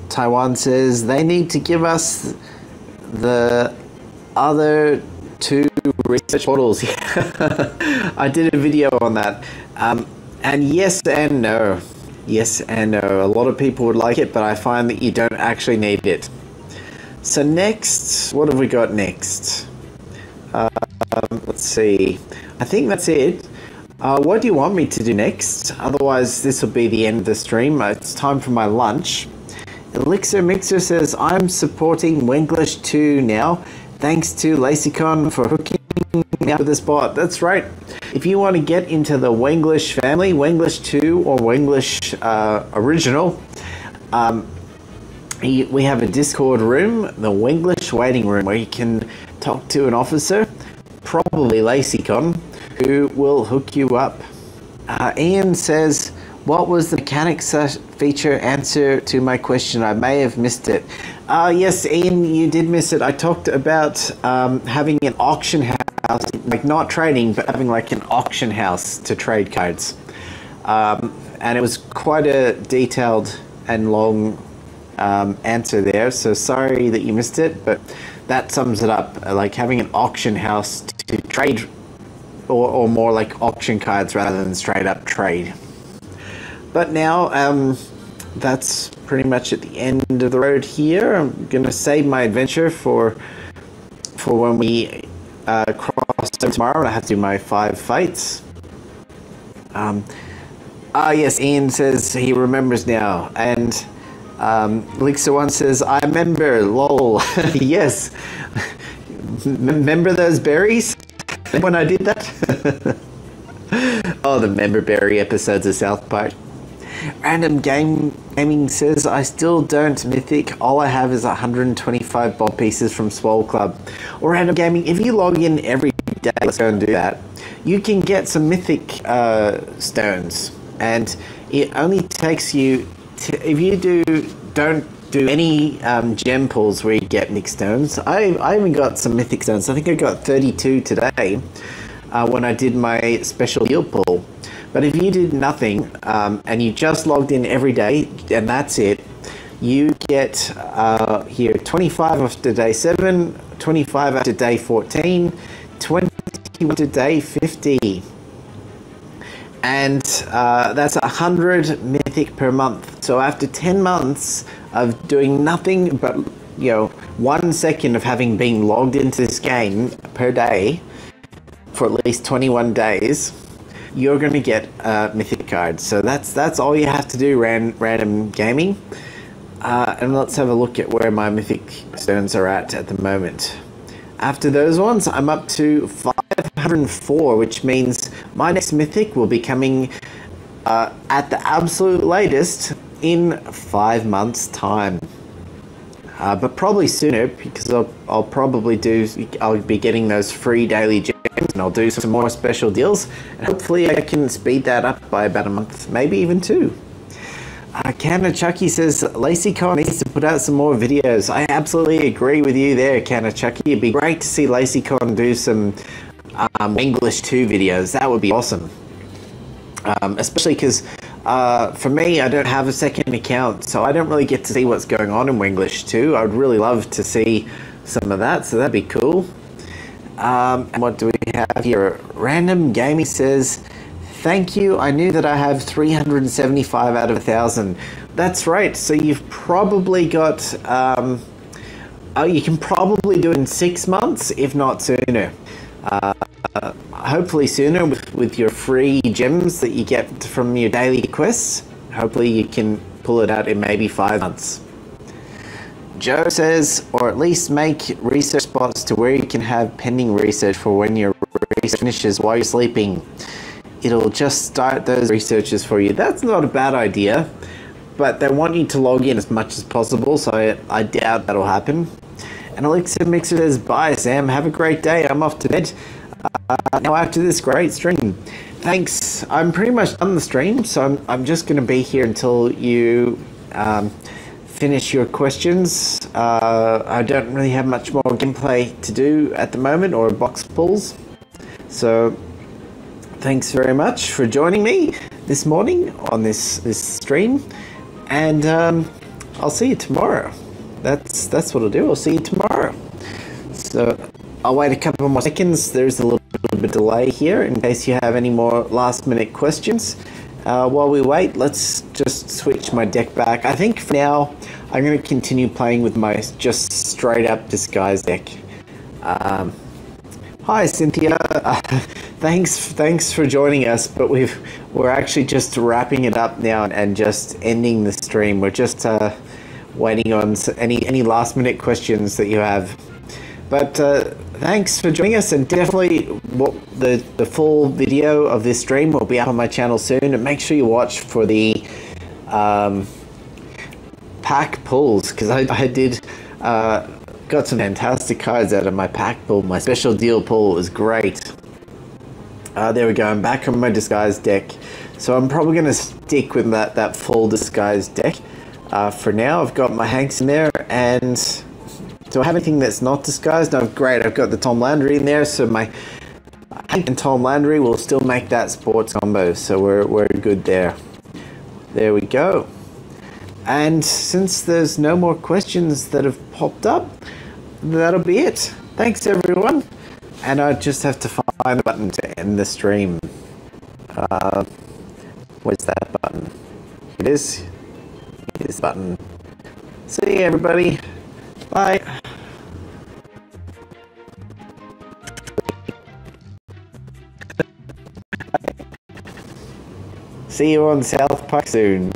Speaker 1: Taiwan says they need to give us the other 2 research portals. I did a video on that. And yes and no. Yes and no. A lot of people would like it, but I find that you don't actually need it. So next, what have we got next? Let's see. I think that's it. What do you want me to do next? Otherwise, this will be the end of the stream. It's time for my lunch. Elixir Mixer says, I'm supporting Wenglish 2 now. Thanks to Lacicon for hooking me up with this bot. That's right. If you want to get into the Wenglish family, Wenglish 2 or Wenglish Original, we have a Discord room, the Wenglish waiting room, where you can talk to an officer, probably Lacicon, who will hook you up. Ian says, what was the mechanics feature answer to my question? I may have missed it. Yes, Ian, you did miss it. I talked about having an auction house, like not trading, but having like an auction house to trade cards. And it was quite a detailed and long answer there, so sorry that you missed it, but that sums it up. Like having an auction house to trade, or more like auction cards rather than straight up trade. But now, that's pretty much at the end of the road here. I'm going to save my adventure for when we cross over tomorrow, and I have to do my 5 fights. Yes, Ian says he remembers now. And Elixir1 says, I remember, lol. Yes. Remember those berries? When I did that? Oh, the member berry episodes of South Park. Random Gaming says, I still don't mythic. All I have is 125 bob pieces from Swole Club. Or Random Gaming, if you log in every day, let's go and do that, you can get some mythic stones. And it only takes you, if you don't do any gem pulls where you get mythic stones. I even got some mythic stones. I think I got 32 today when I did my special deal pull. But if you did nothing and you just logged in every day and that's it, you get here 25 after day 7, 25 after day 14, 20 after day 50. And that's 100 mythic per month. So after 10 months of doing nothing but, 1 second of having been logged into this game per day for at least 21 days, you're going to get mythic cards. So that's all you have to do, Random Gaming. And let's have a look at where my mythic stones are at the moment. After those ones, I'm up to 504, which means my next mythic will be coming at the absolute latest in 5 months' time. But probably sooner, because I'll be getting those free daily gems, and I'll do some more special deals, and hopefully I can speed that up by about a month, maybe even 2. Canna Chucky says, LacyCon needs to put out some more videos. I absolutely agree with you there, Canna Chucky. It'd be great to see LacyCon do some English 2 videos. That would be awesome. Especially because for me, I don't have a second account, so I don't really get to see what's going on in English 2. I'd really love to see some of that, so that'd be cool. And what do we have here? Random Gaming says, thank you. I knew that I have 375 out of 1,000. That's right. So you've probably got, you can probably do it in 6 months, if not sooner. Hopefully sooner with your free gems that you get from your daily quests. Hopefully you can pull it out in maybe 5 months. Joe says, or at least make research spots to where you can have pending research for when your research finishes while you're sleeping. It'll just start those researches for you. That's not a bad idea, but they want you to log in as much as possible, so I doubt that'll happen. And Elixir Mixer says, bye Sam, have a great day, I'm off to bed. Now after this great stream. Thanks, I'm pretty much done the stream, so I'm just going to be here until you finish your questions. I don't really have much more gameplay to do at the moment, or box pulls. So thanks very much for joining me this morning on this stream, and I'll see you tomorrow. That's what I'll do. I'll see you tomorrow. So I'll wait a couple more seconds. There's a little bit of delay here in case you have any more last minute questions. While we wait, let's just switch my deck back. I think for now I'm going to continue playing with my just straight up disguise deck. Hi Cynthia, thanks for joining us, but we're actually just wrapping it up now and just ending the stream. We're just waiting on any last minute questions that you have. But thanks for joining us, and definitely the full video of this stream will be up on my channel soon, and make sure you watch for the pack pulls, because I did got some fantastic cards out of my pack pull. My special deal pull was great. There we go, I'm back on my disguise deck. So I'm probably going to stick with that full disguise deck. For now, I've got my Hanks in there, and do I have anything that's not disguised? No, great, I've got the Tom Landry in there, so my Hank and Tom Landry will still make that sports combo, so we're good there. There we go. And since there's no more questions that have popped up, that'll be it. Thanks everyone, and I just have to find the button to end the stream. Where's that button? It is. Here's the button. See you everybody. Bye. See you on South Park soon.